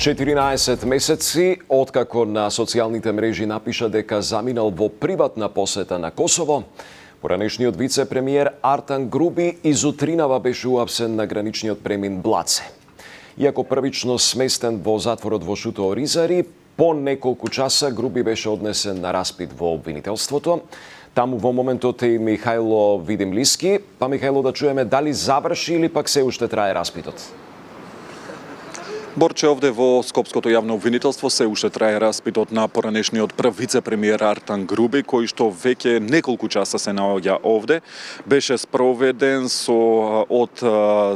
14 месеци откако на социјалните мрежи напиша дека заминал во приватна посета на Косово, поранешниот вице-премиер Артан Груби изутринава беше уапсен на граничниот премин Блаце. Иако првично сместен во затворот во Шуто Оризари, по неколку часа Груби беше однесен на распит во обвинителството. Таму во моментот е и Михајло Видимлиски. Па Михајло, да чуеме дали заврши или пак се уште трае распитот? Борче, овде во Скопското јавно обвинителство се уште трае распитот на поранешниот прв вице-премиер Артан Груби, кој што веќе неколку часа се наоѓа овде. Беше спроведен од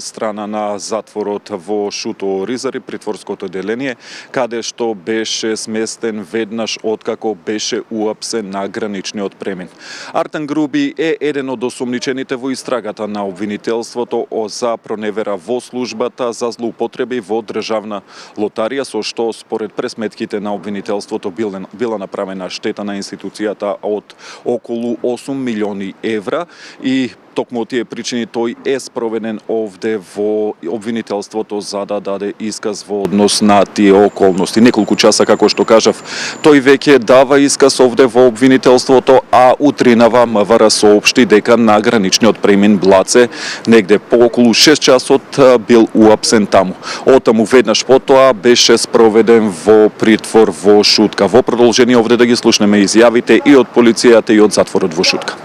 страна на затворот во Шуто Оризари, притворското деление, каде што беше сместен веднаш откако беше уапсен на граничниот премин. Артан Груби е еден од осумничените во истрагата на обвинителството за проневера во службата за злоупотреби во државна лотарија, со што според пресметките на обвинителството била направена штета на институцијата од околу 8 милиони евра и токму од тие причини тој е спроведен овде во обвинителството за да даде исказ во однос на тие околности. Неколку часа, како што кажав, тој веќе дава исказ овде во обвинителството, а утринава МВР соопшти дека на граничниот премин Блаце негде по околу 6 часот бил уапсен таму. Оттаму веднаш потоа беше спроведен во притвор во Шутка. Во продолжение овде да ги слушнеме изјавите и од полицијата и од затворот во Шутка.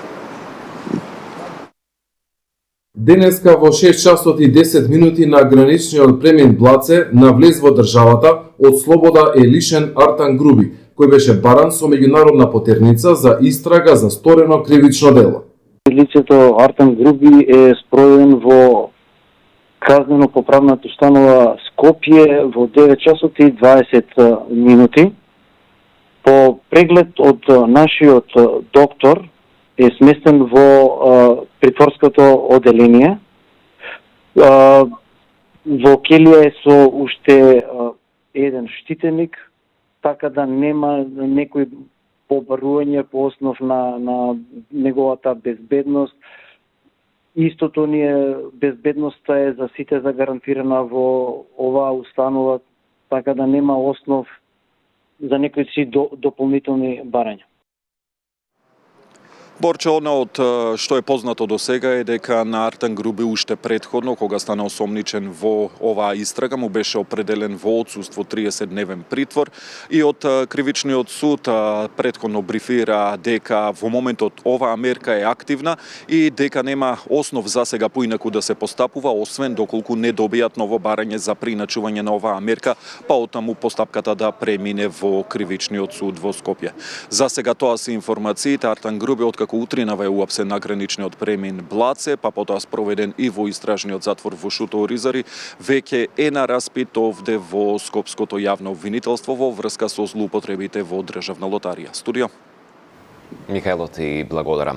Денеска во 6 часот и 10 минути на граничниот премин Блаце на влез во државата од слобода е лишен Артан Груби, кој беше баран со меѓународна потерница за истрага за сторено кривично дело. Лицето Артан Груби е спроведен во казнено-поправната установа Скопје во 9 часот и 20 минути. По преглед од нашиот доктор е сместен во притворското оделение. Во келија е со уште еден штитеник, така да нема некои побарување по основ на неговата безбедност. Истото ни е, безбедноста е за сите загарантирана во оваа установа, така да нема основ за некои си дополнителни барања. Борче, одно од што е познато до сега е дека на Артан Груби уште предходно, кога стана осомничен во оваа истрага, му беше определен во отсуство 30-дневен притвор и од кривичниот суд предходно брифира дека во моментот оваа мерка е активна и дека нема основ за сега поинаку да се постапува, освен доколку не добијат ново барање за приначување на оваа мерка, па оттаму постапката да премине во кривичниот суд во Скопје. За сега тоа се информациите. Артан Груби како утринава е уапсен на граничниот премин Блаце, па потоа спроведен и во истражниот затвор во Шуто Оризари, веќе е на распит овде во Скопското јавно обвинителство во врска со злоупотребите во државна лотарија. Студио. Михајло, ти благодарам.